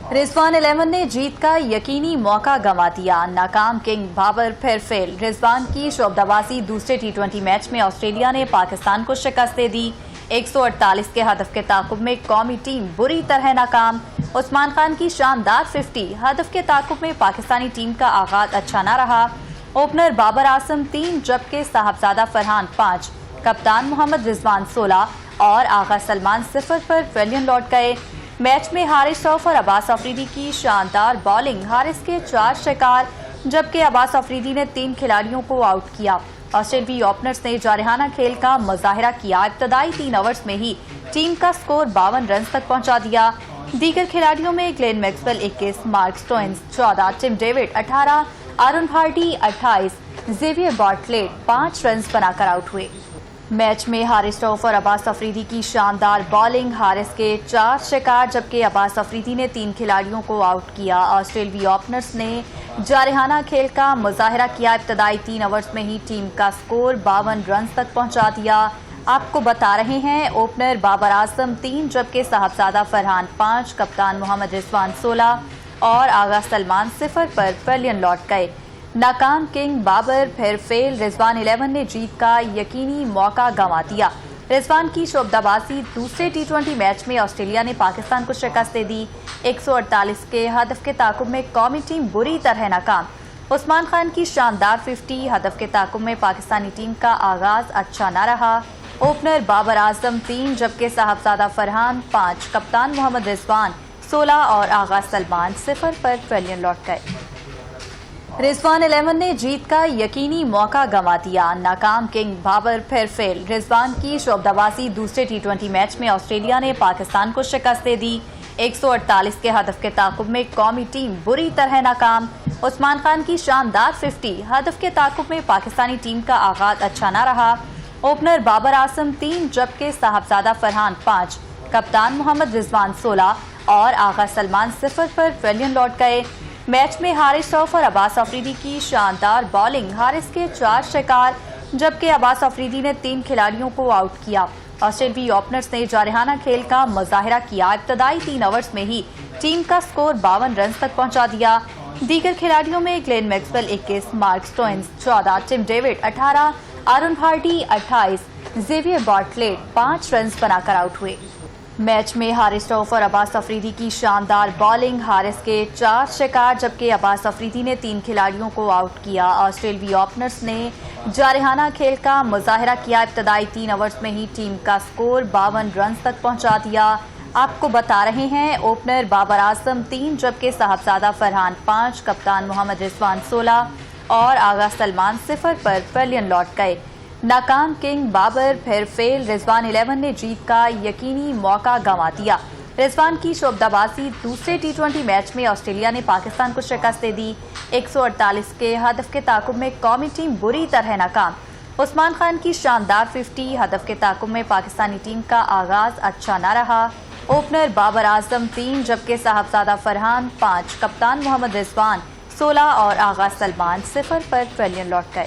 رضوان 11 نے جیت کا یقینی موقع گنوا دیا، ناکام کنگ بابر پھر فیل۔ رضوان کی شعبدہبازی دوسرے ٹی20 میچ میں آسٹریلیا نے پاکستان کو شکست دے دی۔ 148 کے ہدف کے تعاقب میں قومی ٹیم بری طرح ناکام۔ عثمان خان کی شاندار 50 ہدف کے تعاقب میں پاکستانی ٹیم کا آغاز اچھا نہ رہا۔ اوپنر بابر اعظم 3 جبکہ صاحبزادہ فرحان 5، کپتان محمد رضوان 16 اور آغا سلمان 0 پر پویلین لوٹ گئے۔ میچ میں حارث رؤف اور عباس آفریدی کی شاندار بالنگ، حارث کے 4 شکار جبکہ عباس آفریدی نے 3 کھلاڑیوں کو آؤٹ کیا۔ آسٹریلوی اوپنرز نے جارحانہ کھیل کا مظاہرہ کیا، ابتدائی 3 اوورز میں ہی ٹیم کا سکور 52 رنز تک پہنچا دیا۔ دیگر کھلاڑیوں میں گلین میکسویل 21، مارک سٹوئنز 14، ٹم ڈیوڈ 18، آرون ہارڈی 28، زیویئر بارٹلیٹ 5 رنز بنا کر آؤٹ ہوئے۔ میچ میں حارث رؤف اور عباس آفریدی کی شاندار بالنگ، حارث کے 4 شکار جبکہ عباس آفریدی نے 3 کھلاڑیوں کو آؤٹ کیا۔ آسٹریلوی اوپنرز نے جارحانہ کھیل کا مظاہرہ کیا، ابتدائی 3 اوورز میں ہی ٹیم کا سکور 52 رنز تک پہنچا دیا۔ آپ کو بتا رہے ہیں اوپنر بابر اعظم 3 جبکہ صاحبزادہ فرحان 5، کپتان محمد رضوان 16 اور آغا سلمان 0 پر پویلین لوٹ گئے۔ ناکام کنگ بابر پھر فیل، رضوان 11 نے جیت کا یقینی موقع گنوا دیا۔ رضوان کی شعبدہبازی دوسرے ٹی20 میچ میں آسٹریلیا نے پاکستان کو شکست دے دی۔ 148 کے ہدف کے تعاقب میں قومی ٹیم بری طرح ناکام۔ عثمان خان کی شاندار 50 ہدف کے تعاقب میں پاکستانی ٹیم کا آغاز اچھا نہ رہا۔ اوپنر بابر اعظم 3 جبکہ صاحبزادہ فرحان 5، کپتان محمد رضوان 16 اور آغا سلمان 0 پر پویلین لوٹ گئے۔ رضوان 11 نے جیت کا یقینی موقع گنوا دیا، ناکام کنگ بابر پھر فیل۔ رضوان کی شعبدہبازی دوسرے ٹی20 میچ میں آسٹریلیا نے پاکستان کو شکست دے دی۔ 148 کے ہدف کے تعاقب میں قومی ٹیم بری طرح ناکام۔ عثمان خان کی شاندار 50 ہدف کے تعاقب میں پاکستانی ٹیم کا آغاز اچھا نہ رہا۔ اوپنر بابر اعظم 3 جبکہ صاحبزادہ فرحان 5، کپتان محمد رضوان 16 اور آغا سلمان 0 پر پویلین لوٹ گئے۔ میچ میں حارث رؤف اور عباس آفریدی کی شاندار بالنگ، حارث کے 4 شکار جبکہ عباس آفریدی نے 3 کھلاڑیوں کو آؤٹ کیا۔ آسٹریلوی اوپنرز نے جارحانہ کھیل کا مظاہرہ کیا، ابتدائی 3 اوورز میں ہی ٹیم کا سکور 52 رنز تک پہنچا دیا۔ دیگر کھلاڑیوں میں گلین میکسویل 21، مارک سٹوئنز 14، ٹم ڈیوڈ 18، آرون ہارڈی 28، زیویئر بارٹلیٹ 5 رنز بنا کر آؤٹ ہوئے۔ میچ میں حارث رؤف اور عباس آفریدی کی شاندار بالنگ، حارث کے 4 شکار جبکہ عباس آفریدی نے 3 کھلاڑیوں کو آؤٹ کیا۔ آسٹریلوی اوپنرز نے جارحانہ کھیل کا مظاہرہ کیا، ابتدائی 3 اوورز میں ہی ٹیم کا سکور 52 رنز تک پہنچا دیا۔ آپ کو بتا رہے ہیں اوپنر بابر اعظم 3 جبکہ صاحبزادہ فرحان 5، کپتان محمد رضوان 16 اور آغا سلمان 0 پر پویلین لوٹ گئے۔ ناکام کنگ بابر پھر فیل، رضوان 11 نے جیت کا یقینی موقع گنوا دیا۔ رضوان کی شعبدہبازی دوسرے ٹی20 میچ میں آسٹریلیا نے پاکستان کو شکست دے دی۔ 148 کے ہدف کے تعاقب میں قومی ٹیم بری طرح ناکام۔ عثمان خان کی شاندار 50 ہدف کے تعاقب میں پاکستانی ٹیم کا آغاز اچھا نہ رہا۔ اوپنر بابر اعظم 3 جبکہ صاحبزادہ فرحان 5، کپتان محمد رضوان 16 اور آغا سلمان 0 پر پویلین لوٹ گئے۔